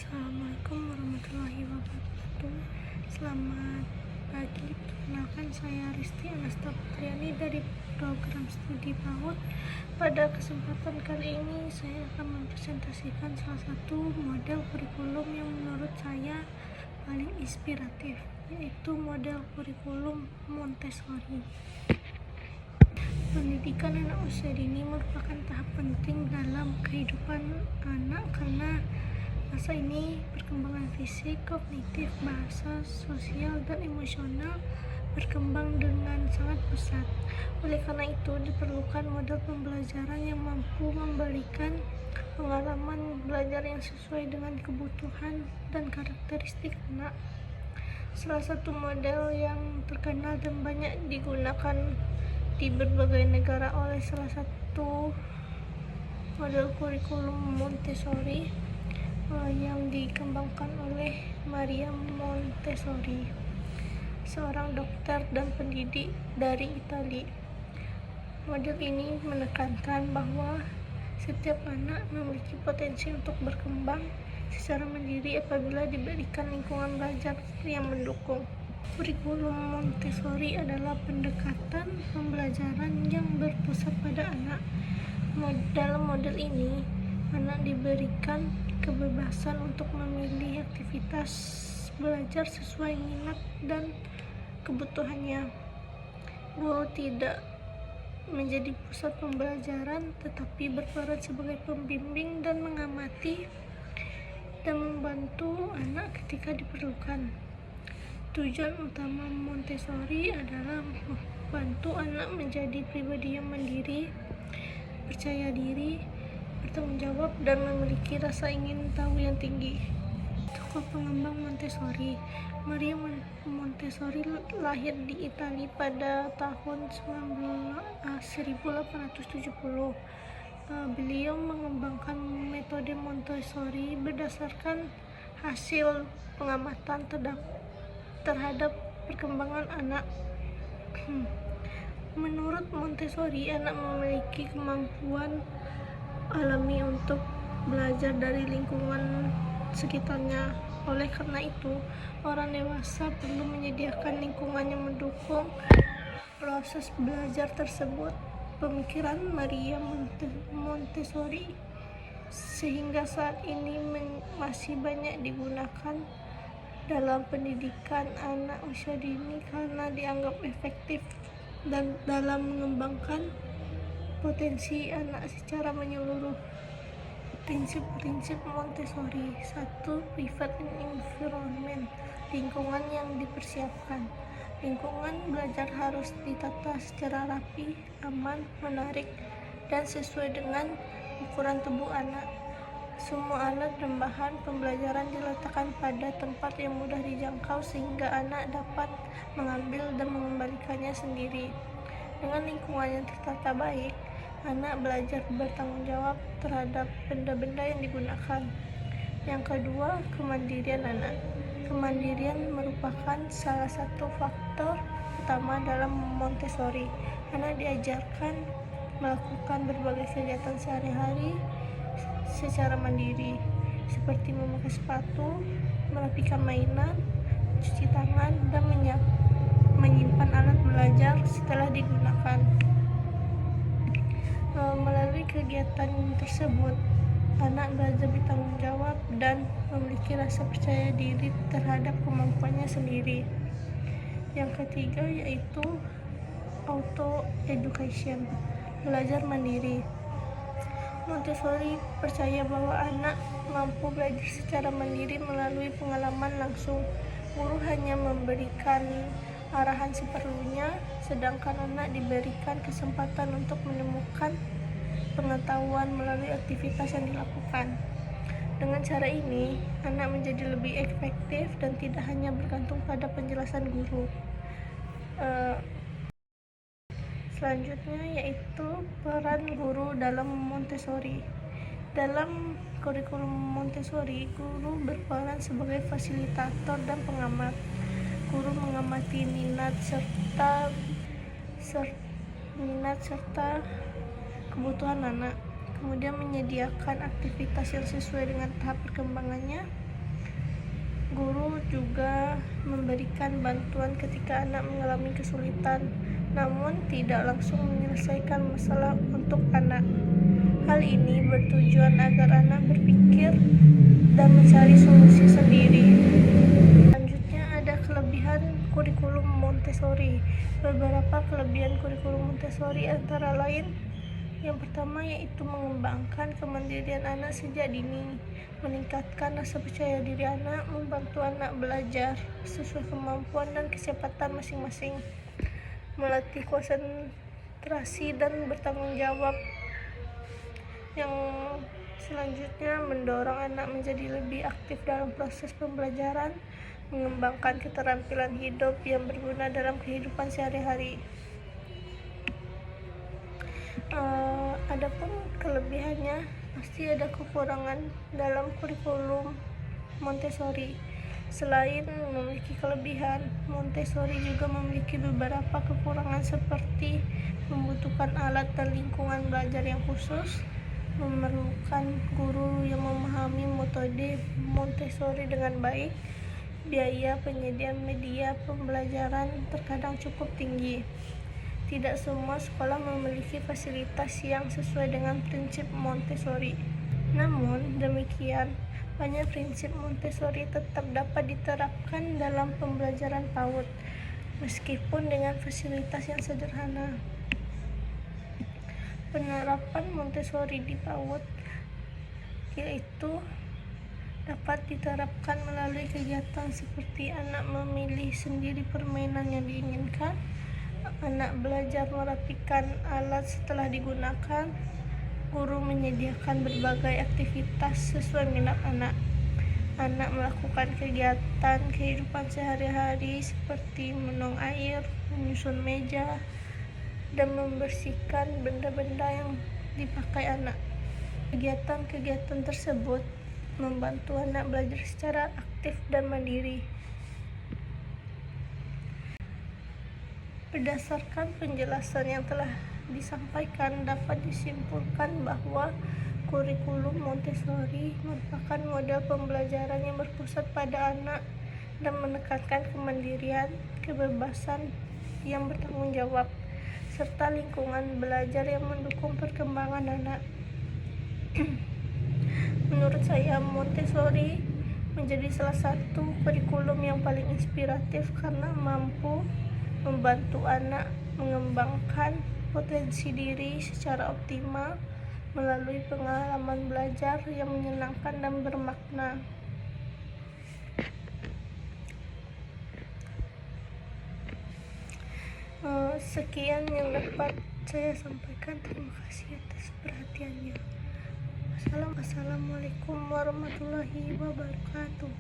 Assalamualaikum warahmatullahi wabarakatuh. Selamat pagi, perkenalkan saya Risti Anasta Putriani dari program studi PAUD. Pada kesempatan kali ini saya akan mempresentasikan salah satu model kurikulum yang menurut saya paling inspiratif, yaitu model kurikulum Montessori. Pendidikan anak usia dini merupakan tahap penting dalam kehidupan anak karena masa ini perkembangan fisik, kognitif, bahasa, sosial, dan emosional berkembang dengan sangat pesat. Oleh karena itu, diperlukan model pembelajaran yang mampu memberikan pengalaman belajar yang sesuai dengan kebutuhan dan karakteristik anak. Salah satu model yang terkenal dan banyak digunakan di berbagai negara oleh salah satu model kurikulum Montessori yang dikembangkan oleh Maria Montessori, seorang dokter dan pendidik dari Italia. Model ini menekankan bahwa setiap anak memiliki potensi untuk berkembang secara mandiri apabila diberikan lingkungan belajar yang mendukung. Kurikulum Montessori adalah pendekatan pembelajaran yang berpusat pada anak. Dalam model ini, anak diberikan kebebasan untuk memilih aktivitas belajar sesuai minat dan kebutuhannya. Guru tidak menjadi pusat pembelajaran, tetapi berperan sebagai pembimbing dan mengamati dan membantu anak ketika diperlukan. Tujuan utama Montessori adalah membantu anak menjadi pribadi yang mandiri, percaya diri, bertanggung jawab, dan memiliki rasa ingin tahu yang tinggi. Tokoh pengembang Montessori. Maria Montessori lahir di Italia pada tahun 1870. Beliau mengembangkan metode Montessori berdasarkan hasil pengamatan terhadap perkembangan anak. Menurut Montessori, anak memiliki kemampuan alami untuk belajar dari lingkungan sekitarnya. Oleh karena itu, orang dewasa perlu menyediakan lingkungan yang mendukung proses belajar tersebut. Pemikiran Maria Montessori sehingga saat ini masih banyak digunakan dalam pendidikan anak usia dini karena dianggap efektif dan dalam mengembangkan potensi anak secara menyeluruh. Prinsip-prinsip Montessori. 1. Private environment, lingkungan yang dipersiapkan. Lingkungan belajar harus ditata secara rapi, aman, menarik, dan sesuai dengan ukuran tubuh anak. Semua alat dan bahan pembelajaran diletakkan pada tempat yang mudah dijangkau sehingga anak dapat mengambil dan mengembalikannya sendiri. Dengan lingkungan yang tertata baik, anak belajar bertanggung jawab terhadap benda-benda yang digunakan. Yang kedua, kemandirian anak. Kemandirian merupakan salah satu faktor utama dalam Montessori. Anak diajarkan melakukan berbagai kegiatan sehari-hari secara mandiri, seperti memakai sepatu, merapikan mainan, cuci tangan, dan menyimpan alat belajar setelah digunakan. Melalui kegiatan tersebut, anak belajar bertanggung jawab dan memiliki rasa percaya diri terhadap kemampuannya sendiri. Yang ketiga yaitu auto education, belajar mandiri. Montessori percaya bahwa anak mampu belajar secara mandiri melalui pengalaman langsung. Guru hanya memberikan arahan seperlunya, sedangkan anak diberikan kesempatan untuk menemukan pengetahuan melalui aktivitas yang dilakukan. Dengan cara ini, anak menjadi lebih efektif dan tidak hanya bergantung pada penjelasan guru. Selanjutnya yaitu peran guru dalam Montessori. Dalam kurikulum Montessori, guru berperan sebagai fasilitator dan pengamat. Guru mengamati minat serta kebutuhan anak, kemudian menyediakan aktivitas yang sesuai dengan tahap perkembangannya, Guru juga memberikan bantuan ketika anak mengalami kesulitan, namun tidak langsung menyelesaikan masalah untuk anak. Hal ini bertujuan agar anak berpikir dan mencari solusi sendiri. Selanjutnya ada kelebihan kurikulum Montessori. Beberapa kelebihan kurikulum Montessori antara lain, yang pertama yaitu mengembangkan kemandirian anak sejak dini, meningkatkan rasa percaya diri anak, membantu anak belajar sesuai kemampuan dan kecepatan masing-masing, melatih konsentrasi dan bertanggung jawab. Yang selanjutnya, mendorong anak menjadi lebih aktif dalam proses pembelajaran, mengembangkan keterampilan hidup yang berguna dalam kehidupan sehari-hari. Adapun kelebihannya, pasti ada kekurangan dalam kurikulum Montessori. Selain memiliki kelebihan, Montessori juga memiliki beberapa kekurangan seperti membutuhkan alat dan lingkungan belajar yang khusus, memerlukan guru yang memahami metode Montessori dengan baik, biaya penyediaan media pembelajaran terkadang cukup tinggi. Tidak semua sekolah memiliki fasilitas yang sesuai dengan prinsip Montessori. Namun demikian, banyak prinsip Montessori tetap dapat diterapkan dalam pembelajaran PAUD, meskipun dengan fasilitas yang sederhana. Penerapan Montessori di PAUD yaitu dapat diterapkan melalui kegiatan seperti anak memilih sendiri permainan yang diinginkan, anak belajar merapikan alat setelah digunakan, guru menyediakan berbagai aktivitas sesuai minat anak, anak melakukan kegiatan kehidupan sehari-hari seperti menuang air, menyusun meja, dan membersihkan benda-benda yang dipakai anak. Kegiatan-kegiatan tersebut membantu anak belajar secara aktif dan mandiri. Berdasarkan penjelasan yang telah disampaikan, dapat disimpulkan bahwa kurikulum Montessori merupakan model pembelajaran yang berpusat pada anak dan menekankan kemandirian, kebebasan yang bertanggung jawab, serta lingkungan belajar yang mendukung perkembangan anak. Menurut saya, Montessori menjadi salah satu kurikulum yang paling inspiratif karena mampu membantu anak mengembangkan potensi diri secara optimal melalui pengalaman belajar yang menyenangkan dan bermakna. Sekian yang dapat saya sampaikan. Terima kasih atas perhatiannya. Assalamualaikum warahmatullahi wabarakatuh.